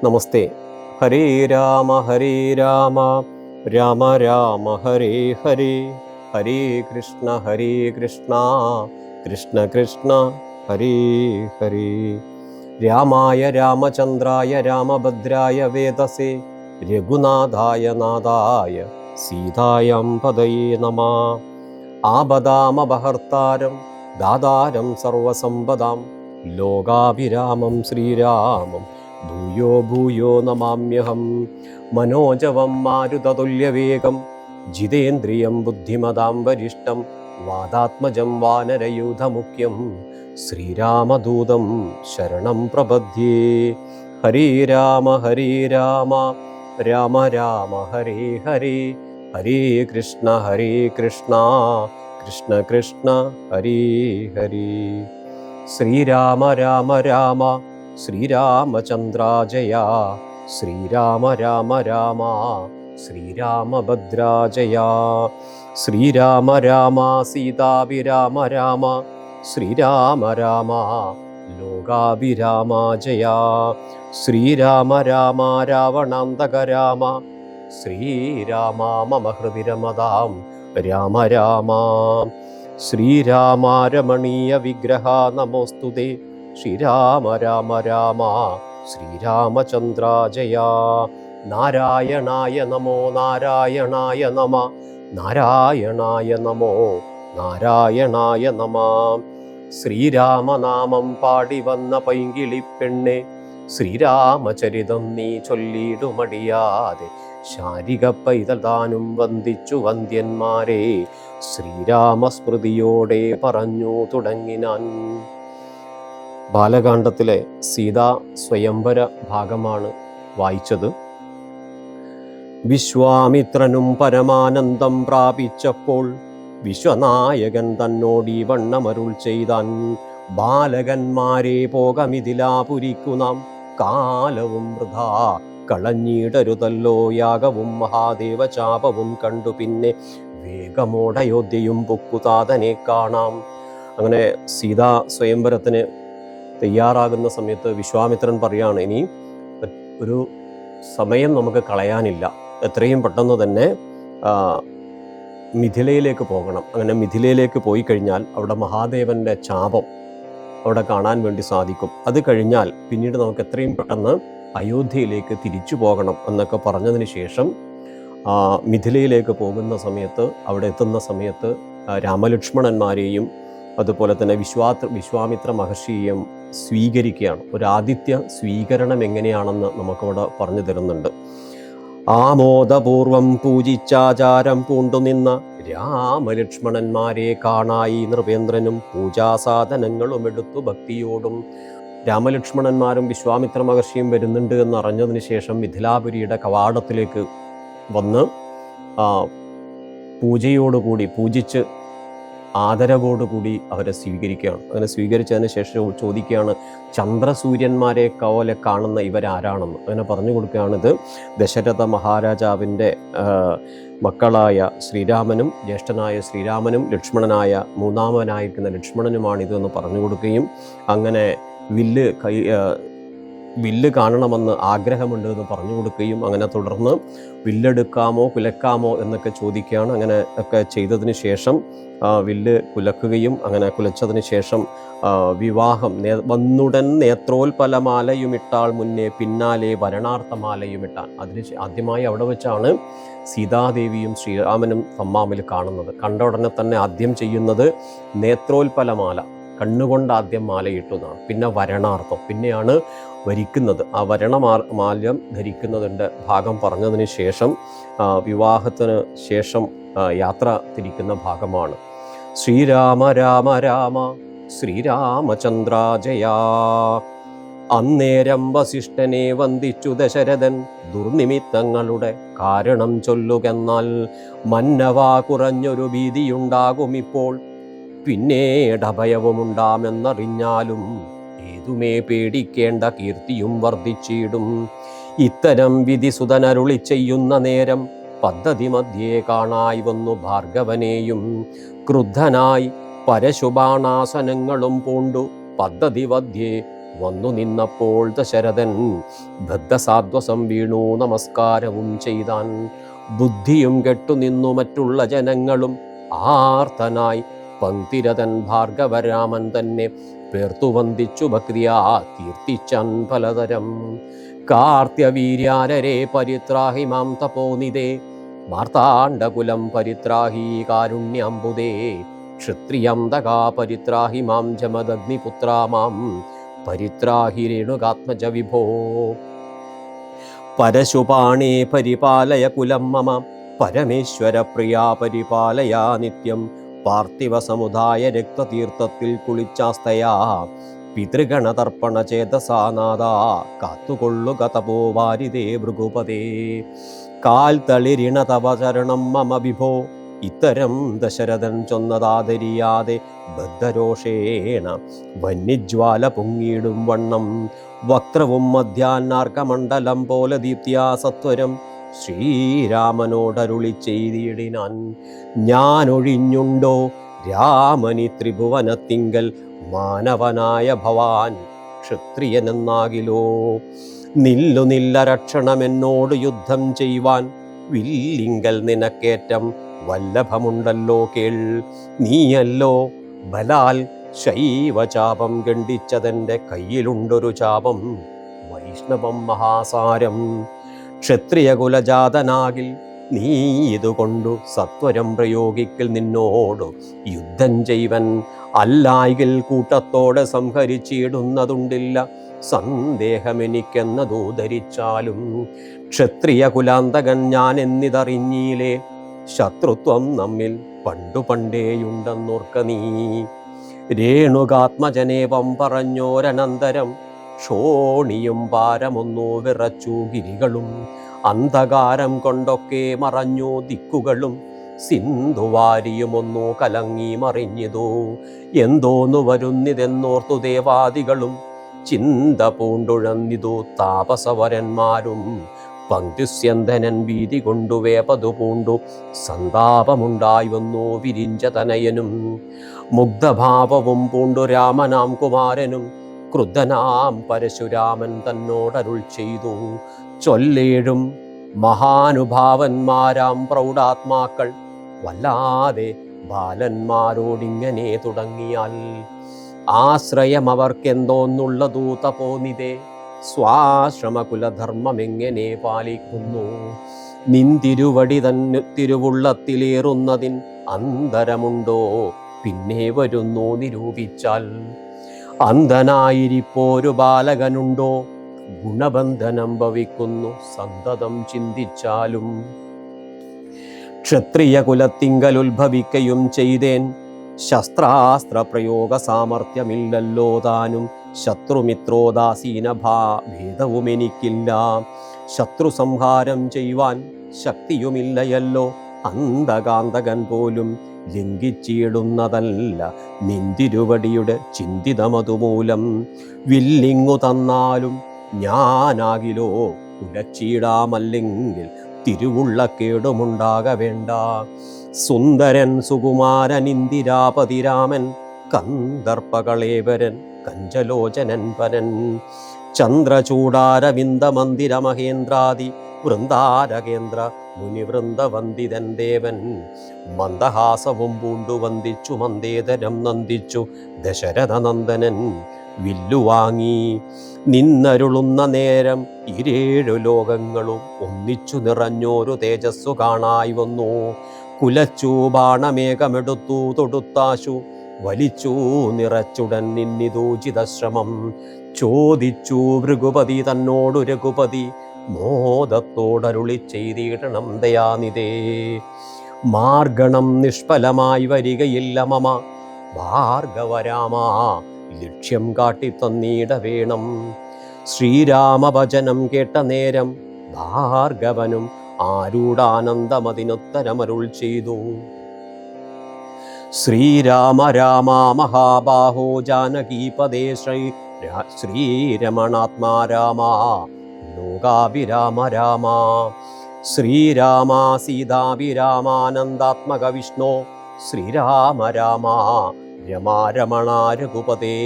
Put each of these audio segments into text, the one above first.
നമസ്തേ. ഹരേ രാമ രാമ രാമ ഹരേ ഹരേ, ഹരേ കൃഷ്ണ കൃഷ്ണ കൃഷ്ണ ഹരേ ഹരേ. രാമായ രാമചന്ദ്രായ രാമഭദ്രായ വേദസേ, രഘുനാഥായ നാഥായ സീതായാം പദയേ നമഃ. ആപദാമപഹർത്താരം ദാതാരം സർവസമ്പദാം, ലോകാഭിരാമം ശ്രീരാമം ഭൂയോ ഭൂയോ നമാമ്യഹം. മനോജവം മാരുതതുല്യവേഗം, ജിതേന്ദ്രിയം ബുദ്ധിമതാം വരിഷ്ടം, വാദാത്മജം വാനരയൂഥമുഖ്യം, ശ്രീരാമദൂതം ശരണം പ്രപദ്യേ. ഹരേ രാമ രാമ രാമ ഹരേ ഹരേ, ഹരേ കൃഷ്ണ കൃഷ്ണ കൃഷ്ണ ഹരേ ഹരേ. ശ്രീരാമ രാമ രാമ ശ്രീരാമചന്ദ്രാജയ, ശ്രീരാമ രാമ ശ്രീരാമഭദ്രാജയ, ശ്രീരാമ രാമ സീതാഭിരാമ രാമ, ശ്രീരാമ രാമ ലോകാഭിരാമ ജയ, ശ്രീരാമ രാമ രാവണാന്തക രാമ, ശ്രീരാമ മമ ഹൃദി രമതാം രാമ രാമ. ശ്രീരാമ രമണീയ വിഗ്രഹ നമോസ്തുതേ, ശ്രീരാമ രാമ ശ്രീരാമചന്ദ്രാജയ. നാരായണായ നമോ നാരായണായ നമ, നാരായണായ നമോ നാരായണായ നമ. ശ്രീരാമനാമം പാടി വന്ന പൈങ്കിളിപ്പെണ്ണെ, ശ്രീരാമചരിതം നീ ചൊല്ലിടുമടിയാതെ, ശാരിക പൈതൽ താനും വന്ദിച്ചു വന്ദ്യന്മാരെ, ശ്രീരാമസ്മൃതിയോടെ പറഞ്ഞു തുടങ്ങിനാൻ. ബാലകാണ്ഡത്തിലെ സീതാ സ്വയംവര ഭാഗമാണ് വായിച്ചത്. വിശ്വാമിത്രനും പരമാനന്ദം പ്രാപിച്ചപ്പോൾ, വിശ്വനായകൻ തന്നോടീ വണ്ണമരുൾ ചെയ്താൻ. ബാലകന്മാരെ പോകമിതിലാപുരിക്കു നാം, കാലവും വൃഥാ കളഞ്ഞിടരുതല്ലോ. യാഗവും മഹാദേവചാപവും കണ്ടു പിന്നെ, വേഗമോടയോധ്യയും പൊക്കുതാതനെ കാണാം. അങ്ങനെ സീതാ സ്വയംവരത്തിന് തയ്യാറാകുന്ന സമയത്ത് വിശ്വാമിത്രൻ പറയാണ്, ഇനി ഒരു സമയം നമുക്ക് കളയാനില്ല, എത്രയും പെട്ടെന്ന് തന്നെ മിഥിലയിലേക്ക് പോകണം. അങ്ങനെ മിഥിലയിലേക്ക് പോയി കഴിഞ്ഞാൽ അവിടെ മഹാദേവൻ്റെ ചാപം അവിടെ കാണാൻ വേണ്ടി സാധിക്കും. അത് കഴിഞ്ഞാൽ പിന്നീട് നമുക്ക് എത്രയും പെട്ടെന്ന് അയോധ്യയിലേക്ക് തിരിച്ചു പോകണം എന്നൊക്കെ പറഞ്ഞതിന് ശേഷം മിഥിലയിലേക്ക് പോകുന്ന സമയത്ത്, അവിടെ എത്തുന്ന സമയത്ത് രാമലക്ഷ്മണന്മാരെയും അതുപോലെ തന്നെ വിശ്വാമിത്ര മഹർഷിയെയും സ്വീകരിക്കുകയാണ്. ഒരു ആദിത്യ സ്വീകരണം എങ്ങനെയാണെന്ന് നമുക്കവിടെ പറഞ്ഞു തരുന്നുണ്ട്. ആമോദപൂർവം പൂജിച്ചാചാരം പൂണ്ടുനിന്ന രാമലക്ഷ്മണന്മാരെ കാണായി നൃപേന്ദ്രനും, പൂജാസാധനങ്ങളും എടുത്തു ഭക്തിയോടും. രാമലക്ഷ്മണന്മാരും വിശ്വാമിത്ര മഹർഷിയും വരുന്നുണ്ട് എന്ന് അറിഞ്ഞതിന് ശേഷം മിഥിലാപുരിയുടെ കവാടത്തിലേക്ക് വന്ന് പൂജയോടുകൂടി പൂജിച്ച് ആദരവോടുകൂടി അവരെ സ്വീകരിക്കുകയാണ്. അങ്ങനെ സ്വീകരിച്ചതിന് ശേഷം ചോദിക്കുകയാണ്, ചന്ദ്രസൂര്യന്മാരെ പോലെ കാണുന്ന ഇവരാരാണെന്ന്. അങ്ങനെ പറഞ്ഞു കൊടുക്കുകയാണ്, ഇത് ദശരഥ മഹാരാജാവിൻ്റെ മക്കളായ ശ്രീരാമനും ജ്യേഷ്ഠനായ ശ്രീരാമനും ലക്ഷ്മണനായ മൂന്നാമനായിരിക്കുന്ന ലക്ഷ്മണനുമാണിതെന്ന് പറഞ്ഞു കൊടുക്കുകയും, അങ്ങനെ വില്ല് കാണണമെന്ന് ആഗ്രഹമുണ്ട് എന്ന് പറഞ്ഞു കൊടുക്കുകയും, അങ്ങനെ തുടർന്ന് വില്ലെടുക്കാമോ കുലക്കാമോ എന്നൊക്കെ ചോദിക്കുകയാണ്. അങ്ങനെ ഒക്കെ ചെയ്തതിന് ശേഷം വില്ല് കുലക്കുകയും, അങ്ങനെ കുലച്ചതിന് ശേഷം വിവാഹം വന്നുടൻ നേത്രോൽപലമാലയുമിട്ടാൾ മുന്നേ പിന്നാലെ വരണാർത്ഥമാലയുമിട്ടാൻ. അതിന് ആദ്യമായി അവിടെ വെച്ചാണ് സീതാദേവിയും ശ്രീരാമനും തമ്മിൽ കാണുന്നത്. കണ്ട ഉടനെ തന്നെ ആദ്യം ചെയ്യുന്നത് നേത്രോൽപലമാല, കണ്ണുകൊണ്ട് ആദ്യം മാലയിട്ടുന്നതാണ്. പിന്നെ വരണാർത്ഥം, പിന്നെയാണ് വരിക്കുന്നത്. ആ വരണമാല്യം ധരിക്കുന്നതിൻ്റെ ഭാഗം പറഞ്ഞതിന് ശേഷം വിവാഹത്തിന് ശേഷം യാത്ര തിരിക്കുന്ന ഭാഗമാണ്. ശ്രീരാമ രാമ ശ്രീരാമചന്ദ്രാജയ. അന്നേരം വസിഷ്ഠനെ വന്ദിച്ചു ദശരഥൻ, ദുർനിമിത്തങ്ങളുടെ കാരണം ചൊല്ലുകെന്നാൽ, മന്നവാ കുറഞ്ഞൊരു ഭീതിയുണ്ടാകുമിപ്പോൾ, പിന്നീടഭയവുമുണ്ടാമെന്നറിഞ്ഞാലും ഏതുമേ പേടിക്കേണ്ട, കീർത്തിയും വർദ്ധിച്ചിടും. ഇത്തരം വിധി സുതനരുളി ചെയ്യുന്ന നേരം, പദ്ധതി മധ്യേ കാണായി വന്നു ഭാർഗവനെയും. ക്രുദ്ധനായി പരശുബാണാസനങ്ങളും പൂണ്ടു പദ്ധതി മധ്യേ വന്നു നിന്നപ്പോൾ ദശരഥൻ ബദ്ധസാധ്വസം വീണു നമസ്കാരവും ചെയ്താൻ. ബുദ്ധിയും കെട്ടുനിന്നു മറ്റുള്ള ജനങ്ങളും ആർത്തനായി പങ്ക്തിരഥൻ ഭാർഗവരാമൻ തന്നെ പേർത്തു വന്ദിച്ചു ഭക്തിയാ കീർത്തിച്ചാൻ പലതരം. കാർത്യവീര്യാരരെ പരിത്രാഹി മാം തപോനിതേ, മാർത്താണ്ഡകുലം പരിത്രാഹി കാരുണ്യാംബുദേ, ക്ഷത്രിയന്തകാ പരിത്രാഹി മാം ജമദഗ്നിപുത്രാ മാം പരിത്രാഹി രേണുകാത്മജ വിഭോ. പരശുപാണേ പരിപാലയ കുലം മമ, പരമേശ്വര പ്രിയാ പരിപാലയ നിത്യം. പാർത്ഥിവ സമുദായ രക്തതീർത്ഥത്തിൽ കുളിച്ചാസ്തയാ പിതൃഗണതർപ്പണ ചേതസാനാഥ, കാത്തുകൊള്ളുക തപോവാരിതേ ഭൃഗുപതേ. കാൽ തളിരിണ തവ ചരണം മമ വിഭോ, ഇത്തരം ദശരഥൻ ചൊന്നതാദരിയാതെ ബദ്ധരോഷേണ വന്യജ്വാല പൊങ്ങിയിടും വണ്ണം വക്രവും മധ്യാന്നാർക്കമണ്ഡലം പോലെ ദീപ്തിയാ സത്വരം ശ്രീരാമനോടരുളി ചെയ്തിടിനാൻ. ഞാൻ ഒഴിഞ്ഞുണ്ടോ രാമനി ത്രിഭുവനത്തിങ്കൽ മാനവനായ ഭവാൻ ക്ഷത്രിയനെന്നാകിലോ. നില്ല രക്ഷണമെന്നോട് യുദ്ധം ചെയ്യുവാൻ, വില്ലിങ്കൽ നിനക്കേറ്റം വല്ലഭമുണ്ടല്ലോ കേൾ. നീയല്ലോ ബലാൽ ശൈവചാപം ഗണ്ഡിച്ചതെൻ്റെ കയ്യിലുണ്ടൊരു ചാപം വൈഷ്ണവം മഹാസാരം. ക്ഷത്രിയകുലജാതനാകിൽ നീ ഇതുകൊണ്ടു സത്വരം പ്രയോഗിക്കൽ, നിന്നോടു യുദ്ധം ചെയ്വൻ അല്ലായിൽ കൂട്ടത്തോടെ സംഹരിച്ചിടുന്നതുണ്ടില്ല സന്ദേഹമെനിക്കെന്നതു ധരിച്ചാലും. ക്ഷത്രിയ കുലാന്തകൻ ഞാൻ എന്നിതറിഞ്ഞീലേ, ശത്രുത്വം നമ്മിൽ പണ്ടു പണ്ടേയുണ്ടെന്നോർക്ക നീ. രേണുകാത്മജനേവം പറഞ്ഞോരനന്തരം ക്ഷോണിയും പാരമൊന്നു വിറച്ചു ഗിരികളും, അന്ധകാരം കൊണ്ടൊക്കെ മറഞ്ഞു ദിക്കുകളും, സിന്ധുവാരിയുമൊന്നു കലങ്ങി മറിഞ്ഞിതു. എന്തോന്നു വരുന്നിതെന്നോർത്തു ദേവാദികളും, ചിന്ത പൂണ്ടുഴന്നിതു താപസവരന്മാരും. പങ്ക്തിസ്യന്തനൻ ഭീതി കൊണ്ടു വേപതു പൂണ്ടു സന്താപമുണ്ടായി വന്നു വിരിഞ്ച തനയനും. മുഗ്ധഭാവവും പൂണ്ടു രാമനാം കുമാരനും, ക്രുദ്ധനാം പരശുരാമൻ തന്നോടരുൾ ചെയ്തു. ചൊല്ലേഴും മഹാനുഭാവന്മാരാം പ്രൗഢാത്മാക്കൾ വല്ലാതെ ബാലന്മാരോടിങ്ങനെ തുടങ്ങിയാൽ, ആശ്രയം അവർക്കെന്തോന്നുള്ളതു തപോനിതേ, സ്വാശ്രമകുലധർമ്മമെങ്ങനെ പാലിക്കുന്നു. നിന്തിരുവടി തന്നെ തിരുവുള്ളത്തിലേറുന്നതിൻ അന്തരമുണ്ടോ പിന്നെ വരുന്നു നിരൂപിച്ചാൽ. അന്ധനായിരിപ്പോരു ബാലകനുണ്ടോ ഗുണബന്ധനം ഭവിക്കുന്നു സന്തതം ചിന്തിച്ചാലും. ക്ഷത്രിയ കുലത്തിങ്കൽ ഉത്ഭവിക്കയും ചെയ്തേൻ, ശസ്ത്രാസ്ത്ര പ്രയോഗ സാമർഥ്യമില്ലല്ലോ താനും. ശത്രുമിത്രോദാസീന ഭേദവും എനിക്കില്ല, ശത്രു സംഹാരം ചെയ്യുവാൻ ശക്തിയുമില്ലയല്ലോ. അന്ധകാന്തകൻ പോലും ലംഘിച്ചിടുന്നതല്ല നിന്തിരുവടിയുടെ ചിന്തിതമതുമൂലം. വില്ലിങ്ങു തന്നാലും ഞാനാകിലോ കുലച്ചീടാമല്ലെങ്കിൽ തിരുവുള്ള കേടുമുണ്ടാക വേണ്ട. സുന്ദരൻ സുകുമാരൻ ഇന്ദിരാപതിരാമൻ, കന്ദർപ്പകളേവരൻ കഞ്ചലോചനൻ പരൻ. ചന്ദ്രചൂടാരവിന്ദ മന്ദിര മഹേന്ദ്രാദി വൃന്ദാരകേന്ദ്ര മുനിവൃന്ദവന്ദിതൻ ദേവൻ. മന്ദഹാസവും പൂണ്ടു വന്ദിച്ചു മന്ദേതരം നന്ദിച്ചു ദശരഥനന്ദനൻ വില്ലുവാങ്ങി. നിന്നരുളുന്ന നേരം ഇരേഴു ലോകങ്ങളും ഒന്നിച്ചു നിറഞ്ഞോരു തേജസ്സു കാണായി വന്നു. കുലച്ചു ബാണമേഘമെടുത്തു തൊടുത്താശു, വലിച്ചു നിറച്ചുടൻ നിന്നിതൂചിതശ്രമം. ചോദിച്ചു ഭൃഗുപതി തന്നോടു രഘുപതി, മോദത്തോടരുളി ചെയ്തിടണം ദയാനിതേ. മാർഗണം നിഷ്ഫലമായി വരികയില്ല മമ, ഭാർഗവരാമാ ലക്ഷ്യം കാട്ടിത്തന്നീട വേണം. ശ്രീരാമവചനം കേട്ട നേരം ഭാർഗവനും ആരൂഢാനന്ദമതിനുത്തരമരുൾ ചെയ്തു. ശ്രീരാമ രാമ മഹാബാഹോ ജാനകീപദേ ശ്രീരമണാത്മാ രാമ ലോകാഭിരാമ രാമ. ശ്രീരാമ സീതാഭിരാമാനന്ദാത്മക വിഷ്ണു ശ്രീരാമ രാമ രമാരമണ രഘുപതേ.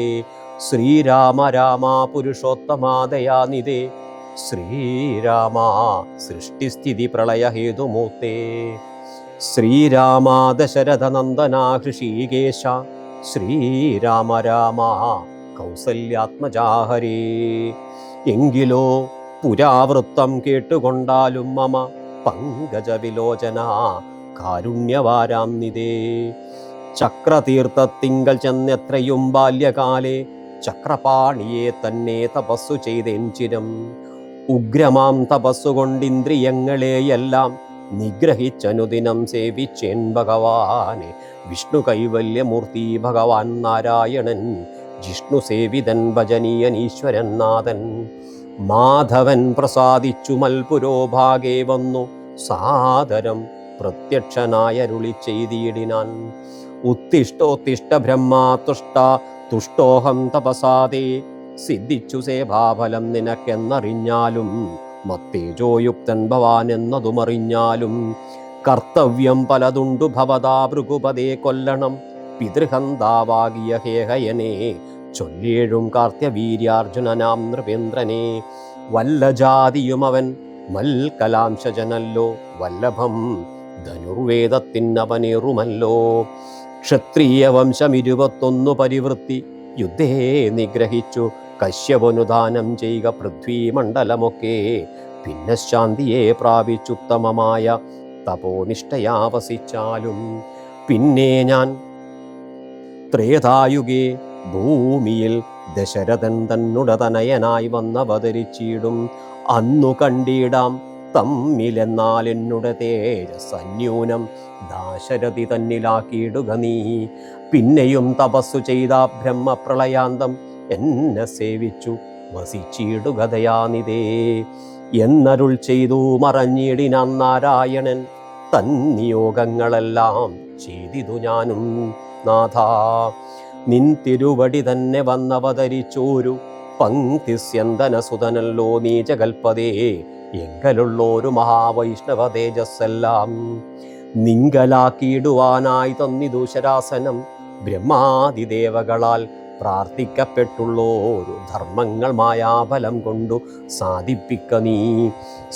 ശ്രീരാമ രാമ പുരുഷോത്തമാദയാനിധേ ശ്രീരാമ സൃഷ്ടിസ്ഥിതി പ്രളയഹേതുമൂർത്തേ ശ്രീരാമ ദശരഥനന്ദനാ ഹൃഷീകേശ ശ്രീരാമ രാമ കൗസല്യാത്മജാഹരേ. എങ്കിലോ പുരാവൃത്തം കേട്ടുകൊണ്ടാലും മമ പങ്കജവിലോചന കാരുണ്യവാരാം നിതേ. ചക്രതീർത്ഥത്തിങ്കൽ ചെന്നെത്രയും ബാല്യകാലേ ചക്രപാണിയെ തന്നെ തപസ്സു ചെയ്തെഞ്ചിരം. ഉഗ്രമാം തപസ്സുകൊണ്ടിന്ദ്രിയങ്ങളെയെല്ലാം നിഗ്രഹിച്ചനുദിനം സേവിച്ചേൻ ഭഗവാനെ. വിഷ്ണു കൈവല്യമൂർത്തി ഭഗവാൻ നാരായണൻ ജിഷ്ണു സേവിതൻ ഭജനീയൻ ഈശ്വരൻ നാഥൻ. മാധവൻ പ്രസാദിച്ചു മൽപുരോഭാഗേ വന്നു സാദരം പ്രത്യക്ഷനായരുളി ചെയ്തിടിനാൻ. ഉത്തിഷ്ടോത്തിഷ്ട ബ്രഹ്മാ തുഷ്ട തുഷ്ടോഹം തപസാദേ. സിദ്ധിച്ചു സേവാഫലം നിനക്കെന്നറിഞ്ഞാലും മത്തേജോയുക്തൻ ഭവാൻ എന്നതുമറിഞ്ഞാലും കർത്തവ്യം പലതുണ്ടു ഭവതാ ഭൃഗുപതേ കൊല്ലണം പിതൃഹന്താവാകിയ ഹേഹയനെ ചൊല്ലേഴും കാർത്യവീര്യാർജുനനാം നൃപേന്ദ്രനെ. വല്ല ജാതിയും അവൻ മൽകലാംശജനല്ലോ വല്ലഭം ധനുർവേദത്തിനവനേറുമല്ലോ. ക്ഷത്രിയ വംശം 21 പരിവൃത്തി യുദ്ധേ നിഗ്രഹിച്ചു കശ്യപനുദാനം ചെയ്യുക പൃഥ്വീമണ്ഡലമൊക്കെ. പിന്നെ ശാന്തിയെ പ്രാപിച്ചുത്തമമായ തപോനിഷ്ഠയാവസിച്ചാലും പിന്നെ ഞാൻ ത്രേതായുഗേ ഭൂമിയിൽ ദശരഥൻ തന്നുടതനയനായി വന്നവതരിച്ചിടും. അന്നു കണ്ടിടാം തമ്മിലെന്നാൽ എന്നുടെ തേജസ്സന്യൂനം ദാശരഥി തന്നിലാക്കിയിടുക നീ. പിന്നെയും തപസ്സു ചെയ്ത ബ്രഹ്മപ്രളയാന്തം എന്നെ സേവിച്ചു വസിച്ചിടുക ദയാനിധേ എന്നരുൾ ചെയ്തു മറഞ്ഞിടിനാൻ നാരായണൻ. തൻ നിയോഗങ്ങളെല്ലാം ചെയ്തിതു ഞാനും നാഥ. നിൻ തിരുവടി തന്നെ വന്നവതരിച്ചോരു പങ്ക്തിസ്യന്തനസുതനല്ലോ നീ ജഗൽപതേ. എങ്കലുള്ളോരു മഹാവൈഷ്ണവ തേജസ്സെല്ലാം നിങ്കലാക്കിയിടുവാനായി തന്നിതു ശരാസനം. ബ്രഹ്മാതിദേവകളാൽ പ്രാർത്ഥിക്കപ്പെട്ടുള്ളോരു ധർമ്മങ്ങൾ മായാബലം കൊണ്ടു സാധിപ്പിക്ക നീ.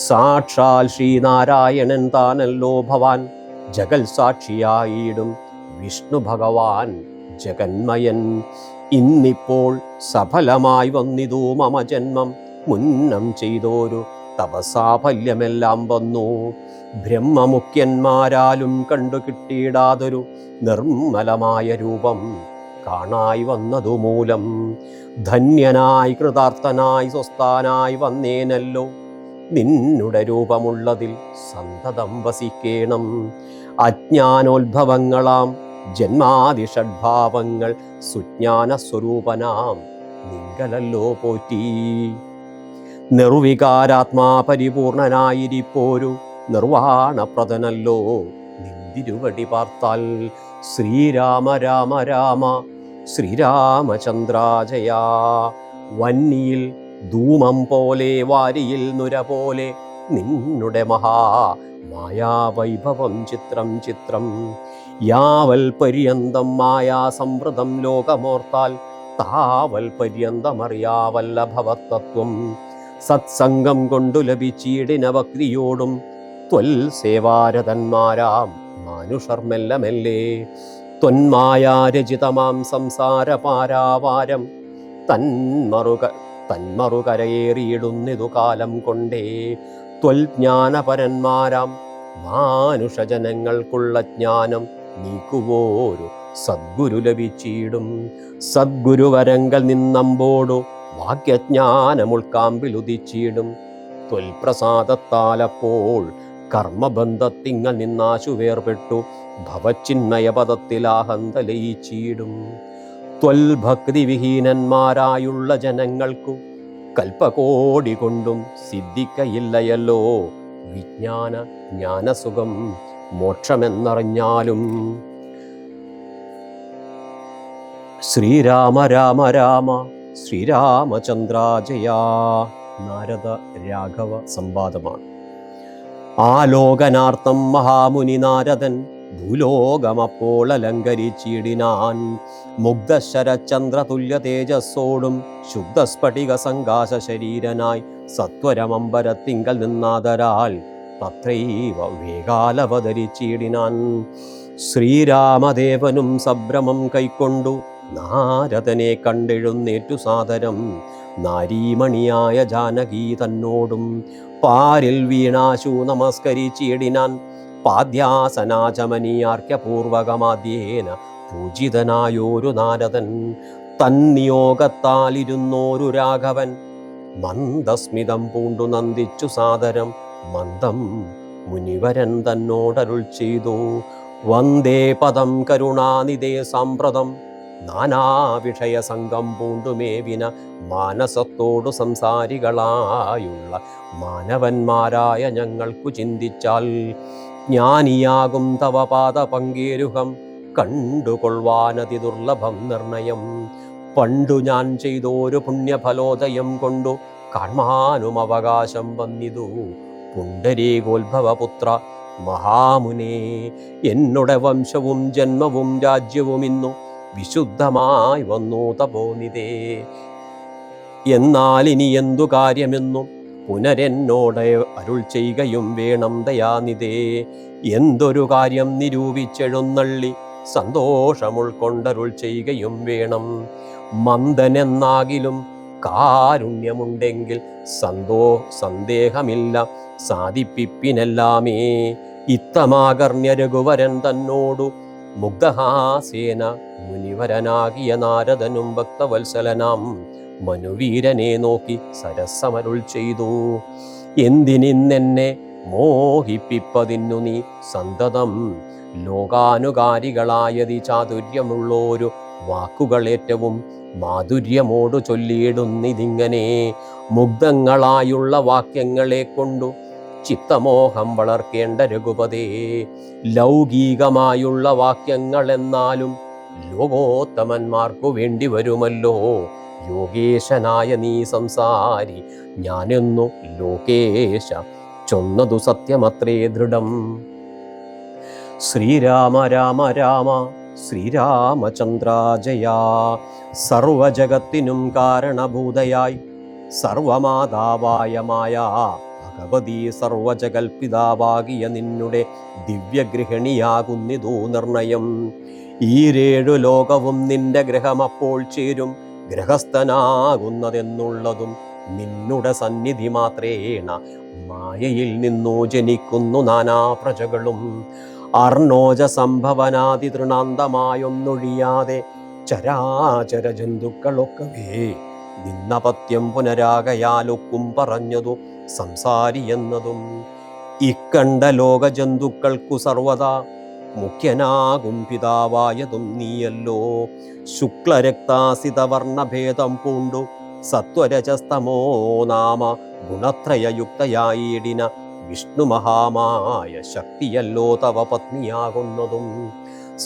സാക്ഷാൽ ശ്രീനാരായണൻ താനല്ലോ ഭവാൻ ജഗൽ സാക്ഷിയായിടും വിഷ്ണു ഭഗവാൻ ജഗന്മയൻ. ഇന്നിപ്പോൾ സഫലമായി വന്നിതു മമ ജന്മം. മുന്നം ചെയ്തോരു തപസാഫല്യമെല്ലാം വന്നു. ബ്രഹ്മമുഖ്യന്മാരാലും കണ്ടു കിട്ടിയിടാതൊരു നിർമ്മലമായ രൂപം കാണായി വന്നതു മൂലം ധന്യനായി കൃതാർത്ഥനായി സ്വസ്ഥാനായി വന്നേനല്ലോ. നിന്നുടെ രൂപമുള്ളതിൽ സന്തതം വസിക്കേണം. അജ്ഞാനോത്ഭവങ്ങളാം ജന്മാതിഷഡ്ഭാവങ്ങൾ സുജ്ഞാന സ്വരൂപനാം നിങ്കലല്ലോ പോറ്റി. നിർവികാരാത്മാ പരിപൂർണനായിരിപ്പോരു നിർവാണപ്രദനല്ലോ നിന്തിരുവടി പാർത്താൽ. ശ്രീരാമ രാമ രാമ ശ്രീരാമചന്ദ്രാജയാ. വന്നിയിൽ ധൂമം പോലെ വാരിയിൽ നുര പോലെ നിന്നുടെ മായാവൈഭവം ചിത്രം ചിത്രം. യാവൽ പര്യന്തം മായാസംവൃതം ലോകമോർത്താൽ താവൽ പര്യന്തമറിയാവല്ല ഭവത്തത്വം. സത്സംഗം കൊണ്ടു ലഭിച്ചീടിന ഭക്തിയോടും ത്വൽ സേവാരതന്മാരാം മാനുഷർ മെല്ലെ മെല്ലെ. ത്വന്മായാരചിതമാം സംസാര പാരാവാരം തന്മറുകരയേറിയിടുന്നിതു കാലം കൊണ്ടേ. ത്വൽജ്ഞാനപരന്മാരാം മാനുഷജനങ്ങൾക്കുള്ള ജ്ഞാനം നീക്കുവോരു സദ്ഗുരു ലഭിച്ചിടും. സദ്ഗുരുവരങ്കൽ നിന്നമ്പോടു വാക്യജ്ഞാനമുൾക്കാമ്പിലുദിച്ചിടും. ത്വൽപ്രസാദത്താലപ്പോൾ കർമ്മബന്ധത്തിങ്ങൽ നിന്നാശു വേർപെട്ടു ഭവച്ചിന്മയപദത്തിലാഹന്തലയിച്ചിടും. ത്വൽഭക്തിവിഹീനന്മാരായുള്ള ജനങ്ങൾക്കു കൽപ്പകോടി കൊണ്ടും സിദ്ധിക്കയില്ലയല്ലോ ജ്ഞാനസുഖം മോക്ഷമെന്നറിഞ്ഞാലും. ശ്രീരാമ രാമ രാമ ശ്രീരാമചന്ദ്രാജയാ. നാരദ രാഘവ സംവാദമാണ്. ആലോകനാർത്ഥം മഹാമുനി നാരദൻ ഭൂലോകമപ്പോൾ അലങ്കരിച്ചിടിനാൻ. മുഗ്ധശരചന്ദ്രതുല്യ തേജസ്സോടും ശുദ്ധസ്ഫടിക സങ്കാശ ശരീരനായി സത്വരമമ്പരത്തിങ്കൽ നിന്നാദരാൽ തത്രൈവ വേഗാലവതരിച്ചിടിനാൻ. ശ്രീരാമദേവനും സഭ്രമം കൈക്കൊണ്ടു നാരദനെ കണ്ടെഴുന്നേറ്റു സാദരം നാരീമണിയായ ജാനകി തന്നോടും പാരിൽ വീണാശു നമസ്കരിച്ചിടിനാൻ. പാദ്യാസനാചമനീയാർക്യപൂർവകമാദ്യേന പൂജിതനായോരു നാരദൻ തന്നിയോഗത്താലിരുന്നോരു രാഘവൻ മന്ദസ്മിതം പൂണ്ടു നന്ദിച്ചു സാദരം മന്ദം മുനിവരൻ തന്നോടരുൾ ചെയ്തു. വന്ദേ പദം കരുണാനിധേ സാമ്പ്രതം നാനാവിഷയ സംഘം പൂണ്ടുമേവിന മാനസത്തോടു സംസാരികളായുള്ള മാനവന്മാരായ ഞങ്ങൾക്കു ചിന്തിച്ചാൽ ജ്ഞാനിയാകും തവ പാദ പങ്കേരുഹം കണ്ടുകൊള്ളുവാനതി ദുർലഭം നിർണയം. പണ്ടു ഞാൻ ചെയ്തോരു പുണ്യഫലോദയം കൊണ്ടു കാൺമാനും അവകാശം വന്നിതു പുണ്ടരീകോത്ഭവപുത്ര മഹാമുനേ. എന്നുടെ വംശവും ജന്മവും രാജ്യവും ഇന്നു വിശുദ്ധമായി വന്നു തപോനിതേ. എന്നാൽ ഇനി എന്തു കാര്യമെന്നും പുനരെന്നോട് അരുൾ ചെയ്യുകയും വേണം ദയാനിതേ. എന്തൊരു കാര്യം നിരൂപിച്ചെഴുന്നള്ളി സന്തോഷമുൾക്കൊണ്ടരുൾ ചെയ്യുകയും വേണം. മന്ദനെന്നാകിലും കാരുണ്യമുണ്ടെങ്കിൽ സന്ദേഹമില്ല സാധിപ്പിപ്പിനെല്ലാമേ. ഇത്തമാകർണ്യ രഘുവരൻ തന്നോടു മുഗ്ധഹാസേന മുനിവരനാകിയ നാരദനും ഭക്തവത്സലനാം മനുവീരനെ നോക്കി സരസമരുൾ ചെയ്തു. എന്തിനിന്നെന്നെ മോഹിപ്പിപ്പതിന്നു നീ സന്തതം ലോകാനുകാരികളായതി ചാതുര്യമുള്ളോരു വാക്കുകളേറ്റവും മാധുര്യമോടു ചൊല്ലിയിടുന്നിതിങ്ങനെ. മുഗ്ധങ്ങളായുള്ള വാക്യങ്ങളെ കൊണ്ടു ചിത്തമോഹം വളർക്കേണ്ട രഘുപതേ. ലൗകികമായുള്ള വാക്യങ്ങളെന്നാലും ലോകോത്തമന്മാർക്കു വേണ്ടി വരുമല്ലോ. യോഗേശനായ നീ സംസാരി ഞാനെന്നു ലോകേശ ചൊന്നതു സത്യമത്രേ ദൃഢം. ശ്രീരാമ രാമ രാമ ശ്രീരാമചന്ദ്ര ജയാ. സർവജഗത്തിനും കാരണഭൂതയായി സർവമാതാവായ മായ ഭഗവതി സർവജകൽപിതാവാകിയ നിന്നുടെ ദിവ്യഗൃഹിണിയാകുന്നിതു നിർണയം. ഈരേഴു ലോകവും നിന്റെ ഗ്രഹമപ്പോൾ ചേരും ഗൃഹസ്ഥനാകുന്നതെന്നുള്ളതും നിന്നുടെ സന്നിധി മാത്രേണ മായയിൽ നിന്നു ജനിക്കുന്നു നാനാ പ്രജകളും. അർണോജ സംഭവനാദി തൃണാന്തമായൊന്നൊഴിയാതെ ചരാചര ജന്തുക്കളൊക്കവേ നിന്നപത്യം പുനരാകയാലൊക്കും പറഞ്ഞതു സംസാരി എന്നതും. ഇക്കണ്ട ലോക ജന്തുക്കൾക്കു സർവദാ മുഖ്യനാകും പിതാവായതും നീയല്ലോ. ശുക്ലരക്താസിതവർണഭേദം പൂണ്ടു സത്വരജസ്തമോ നാമ ഗുണത്രയയുക്തയായിടിന വിഷ്ണു മഹാമായ ശക്തിയല്ലോ തവ പത്നിയാകുന്നതും.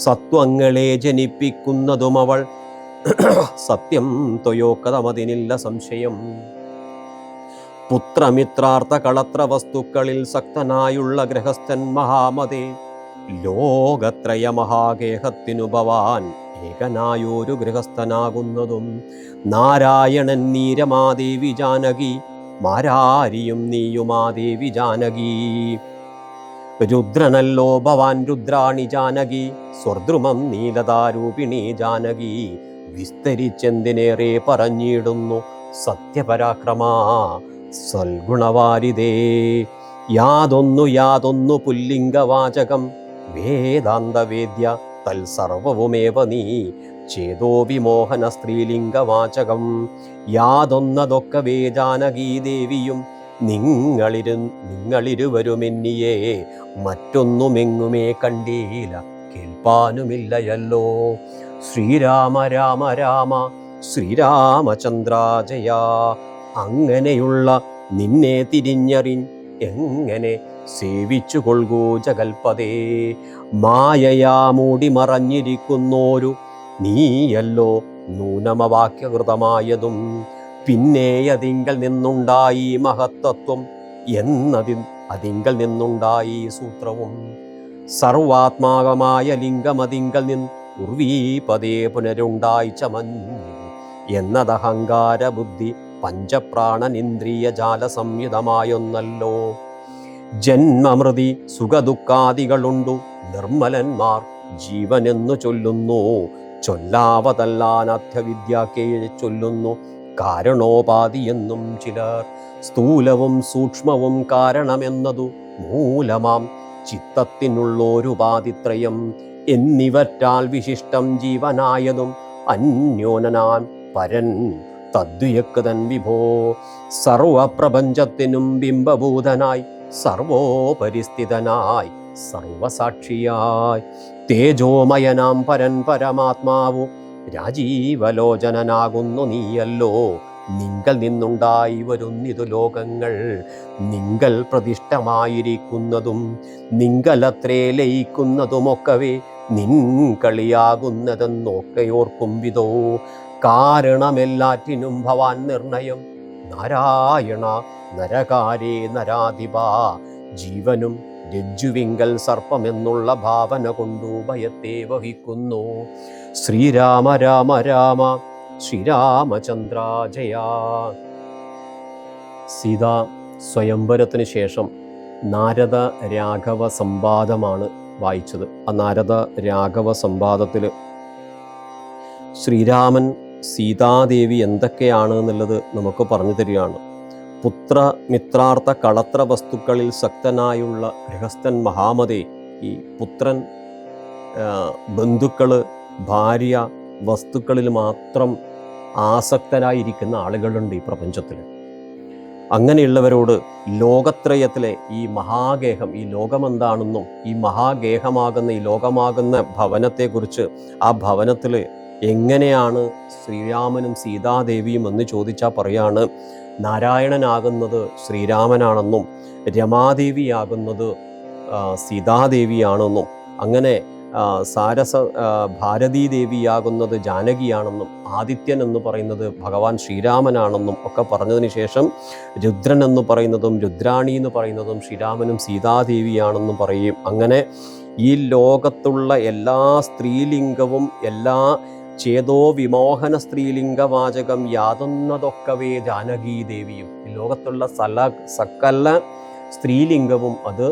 സത്വങ്ങളെ ജനിപ്പിക്കുന്നതും അവൾ സത്യം ത്വയോക്തമതിനില്ല സംശയം. പുത്രമിത്രാർത്ഥ കളത്ര വസ്തുക്കളിൽ സക്തനായുള്ള ഗൃഹസ്ഥൻ മഹാമതേ. ലോകത്രയ മഹാഗേഹത്തിനു ഭവാൻ ഏകനായൊരു ഗൃഹസ്ഥനാകുന്നതും. നാരായണൻ നീരമാദേവി ജാനകി മാരാരിയും നീയുമാദേവി ജാനകി. രുദ്രനല്ലോ ഭവാൻ രുദ്രാണി ജാനകി സ്വർദ്രുമം നീലതാരൂപിണി ജാനകി. വിസ്തരിച്ചെന്തിനേറെ പറഞ്ഞിടുന്നു സത്യപരാക്രമാ സൽഗുണവാരിതേ. യാതൊന്നു പുല്ലിംഗവാചകം വേദാന്തവേദ്യ തൽസർവവുമേവ നീ ചേതോ വിമോഹന സ്ത്രീലിംഗവാചകം. യാതൊന്നതൊക്കവേ ജാനകീ ദേവിയും നിങ്ങളിരുവരുമെന്നിയേ മറ്റൊന്നുമെങ്ങുമേ കണ്ടീല കേൾപ്പാനുമില്ലയല്ലോ. ശ്രീരാമ രാമ രാമ ശ്രീരാമചന്ദ്ര ജയാ. അങ്ങനെയുള്ള നിന്നെ എങ്ങനെ സേവിച്ചു കൊൾകൂ ജഗൽപതേ. മായയാ മൂടി മറഞ്ഞിരിക്കുന്നോരു നീയല്ലോ നൂനമവാക്യകൃതമായതും. പിന്നെ അതിങ്കൽ നിന്നുണ്ടായി മഹത്തത്വം അതിങ്കൽ നിന്നുണ്ടായി സൂത്രവും. സർവാത്മാകമായ ലിംഗമതിങ്കൽ നിന്ന് ഉർവീപതേ പുനരുണ്ടായി ചമഞ്ഞു എന്നതഹങ്കാര ബുദ്ധി പഞ്ചപ്രാണനിന്ദ്രിയ ജാല സംയുതമായൊന്നല്ലോ. ജന്മമൃതി സുഖദുഃഖാദികളുണ്ടു നിർമ്മലന്മാർ ജീവനെന്നു ചൊല്ലുന്നു. ചൊല്ലാവതല്ലാനധ്യവിദ്യാക്കേ ചൊല്ലുന്നു കാരണോപാധിയെന്നും ചിലർ. സ്ഥൂലവും സൂക്ഷ്മവും കാരണമെന്നതു മൂലമാം ചിത്തത്തിനുള്ളോരുപാധിത്രയം എന്നിവറ്റാൽ വിശിഷ്ടം ജീവനായതും അന്യോനനാൻ പരൻ തദ്വിയക്കതൻ വിഭോ. സർവപ്രപഞ്ചത്തിനും ബിംബഭൂതനായി സർവോപരിസ്ഥിതനായി സർവസാക്ഷിയായി തേജോമയനാം പരൻ പരമാത്മാവു രാജീവലോചനനാകുന്നു നീയല്ലോ. നിങ്കൽ നിന്നുണ്ടായി വരുന്നിതു ലോകങ്ങൾ നിങ്കൽ പ്രതിഷ്ഠമായിരിക്കുന്നതും നിങ്കലത്രേ ലയിക്കുന്നതുമൊക്കവേ നിൻ കളിയാകുന്നതെന്നൊക്കെയോർക്കും വിധോ. കാരണമെല്ലാറ്റിനും ഭവാൻ നിർണയം നാരായണ നരകാരേ നരാധിപ. ജീവനും രജ്ജുവിങ്കൽ സർപ്പമെന്നുള്ള ഭാവന കൊണ്ടു ഭയത്തെ വഹിക്കുന്നു. ശ്രീരാമ രാമ രാമ ശ്രീരാമചന്ദ്ര ജയ. സീതാ സ്വയംവരത്തിന് ശേഷം നാരദ രാഘവ സംവാദമാണ് വായിച്ചത്. ആ നാരദ രാഘവ സംവാദത്തിൽ ശ്രീരാമൻ സീതാദേവി എന്തൊക്കെയാണ് എന്നുള്ളത് നമുക്ക് പറഞ്ഞു തരികയാണ്. പുത്ര മിത്രാർത്ഥ കളത്ര വസ്തുക്കളിൽ ശക്തനായുള്ള ഗൃഹസ്ഥൻ മഹാമതേ. ഈ പുത്രൻ, ബന്ധുക്കള്, ഭാര്യ, വസ്തുക്കളിൽ മാത്രം ആസക്തരായിരിക്കുന്ന ആളുകളുണ്ട് ഈ പ്രപഞ്ചത്തിൽ. അങ്ങനെയുള്ളവരോട് ലോകത്രയത്തിലെ ഈ മഹാഗേഹം, ഈ ലോകമെന്താണെന്നും ഈ മഹാഗേഹമാകുന്ന ഈ ലോകമാകുന്ന ഭവനത്തെക്കുറിച്ച്, ആ ഭവനത്തിൽ എങ്ങനെയാണ് ശ്രീരാമനും സീതാദേവിയും എന്ന് ചോദിച്ചാൽ പറയാണ്, നാരായണനാകുന്നത് ശ്രീരാമനാണെന്നും രമാദേവിയാകുന്നത് സീതാദേവിയാണെന്നും അങ്ങനെ ഭാരതീദേവിയാകുന്നത് ജാനകിയാണെന്നും ആദിത്യൻ എന്ന് പറയുന്നത് ഭഗവാൻ ശ്രീരാമനാണെന്നും ഒക്കെ പറഞ്ഞതിന് ശേഷം രുദ്രൻ എന്ന് പറയുന്നതും രുദ്രാണി എന്ന് പറയുന്നതും ശ്രീരാമനും സീതാദേവിയാണെന്നും പറയും. അങ്ങനെ ഈ ലോകത്തുള്ള എല്ലാ സ്ത്രീലിംഗവും എല്ലാ ചേതോ വിമോഹന സ്ത്രീലിംഗവാചകം യാതൊന്നതൊക്കവേ ജാനകീദേവിയും. ഈ ലോകത്തുള്ള സകല സ്ത്രീലിംഗവും അത്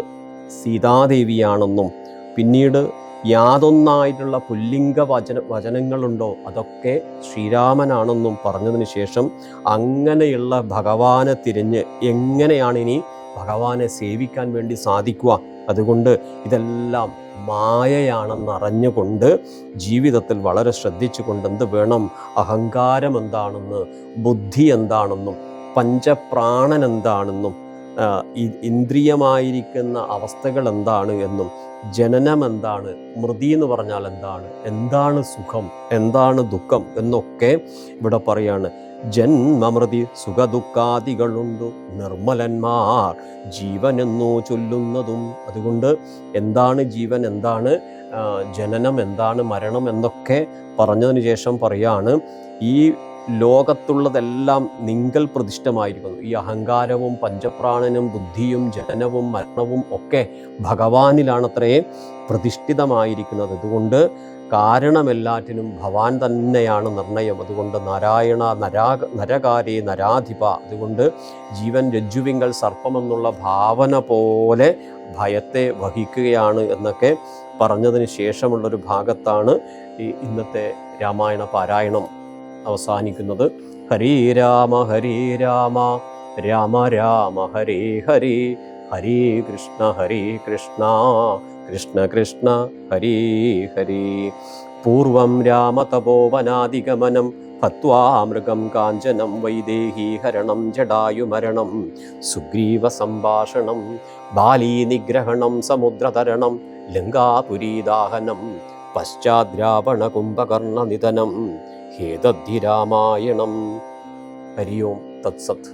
സീതാദേവിയാണെന്നും പിന്നീട് യാതൊന്നായിട്ടുള്ള പുല്ലിംഗ വചനങ്ങളുണ്ടോ അതൊക്കെ ശ്രീരാമനാണെന്നും പറഞ്ഞതിന് ശേഷം അങ്ങനെയുള്ള ഭഗവാനെ തിരിഞ്ഞ് എങ്ങനെയാണ് ഇനി ഭഗവാനെ സേവിക്കാൻ വേണ്ടി സാധിക്കുക? അതുകൊണ്ട് ഇതെല്ലാം മായയാണെന്നറിഞ്ഞുകൊണ്ട് ജീവിതത്തിൽ വളരെ ശ്രദ്ധിച്ചുകൊണ്ട് എന്ത് വേണം, അഹങ്കാരം എന്താണെന്ന്, ബുദ്ധി എന്താണെന്നും പഞ്ചപ്രാണൻ എന്താണെന്നും ഇന്ദ്രിയമായിരിക്കുന്ന അവസ്ഥകൾ എന്താണ് എന്നും ജനനം എന്താണ്, മൃതി എന്ന് പറഞ്ഞാൽ എന്താണ്, എന്താണ് സുഖം, എന്താണ് ദുഃഖം എന്നൊക്കെ ഇവിടെ പറയാണ്. ജന്മമൃതി സുഖദുഃഖാദികളുണ്ടു നിർമ്മലന്മാർ ജീവനെന്നു ചൊല്ലുന്നതും. അതുകൊണ്ട് എന്താണ് ജീവൻ, എന്താണ് ജനനം, എന്താണ് മരണം എന്നൊക്കെ പറഞ്ഞതിന് ശേഷം പറയാണ്, ഈ ലോകത്തുള്ളതെല്ലാം നിങ്കൽ പ്രതിഷ്ഠമായിരിക്കുന്നു. ഈ അഹങ്കാരവും പഞ്ചപ്രാണനും ബുദ്ധിയും ജനനവും മരണവും ഒക്കെ ഭഗവാനിലാണത്രേ പ്രതിഷ്ഠിതമായിരിക്കുന്നത്. അതുകൊണ്ട് കാരണമെല്ലാറ്റിനും ഭവാൻ തന്നെയാണ് നിർണയം. അതുകൊണ്ട് നാരായണ നരകാരേ നരാധിപ. അതുകൊണ്ട് ജീവൻ രജ്ജുവിങ്കൽ സർപ്പമെന്നുള്ള ഭാവന പോലെ ഭയത്തെ വഹിക്കുകയാണ് എന്നൊക്കെ പറഞ്ഞതിന് ശേഷമുള്ളൊരു ഭാഗത്താണ് ഈ ഇന്നത്തെ രാമായണ പാരായണം അവസാനിക്കുന്നത്. ഹരേ രാമ രാമ രാമ ഹരേ ഹരേ, ഹരേ കൃഷ്ണ കൃഷ്ണ കൃഷ്ണ ഹരേ ഹരേ. പൂർവം രാമതപോവനാദിഗമനം ഹത്വാ മൃഗം കാഞ്ചനം വൈദേഹീഹരണം ജടായുമരണം സുഗ്രീവ സംഭാഷണം ബാലീ നിഗ്രഹണം സമുദ്രതരണം ലങ്കാപുരീദാഹനം പശ്ചാദ്രാവണ കുംഭകർണ നിധനം ഹേതദ്ധി രാമായണം. ഹരി ഓം തത്സത്.